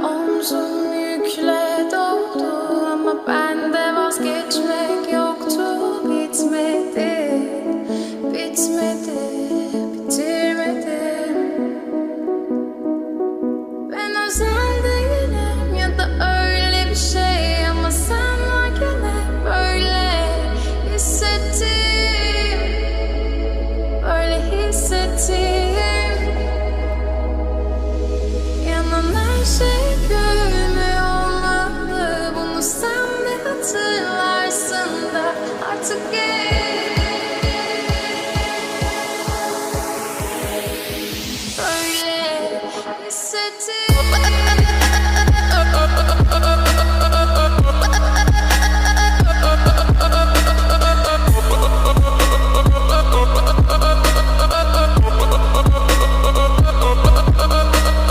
Omzum yükle doldu ama bende vazgeçmek yoktu. Bitmedi, bitmedi, bitirmedim. Ben özel değilim ya da öyle bir şey, ama sen varken hep böyle hissettim, böyle hissettim. Yanan her şey görünmüyor olmalı, bunu sen de hatırlarsın da artık böyle hissettim.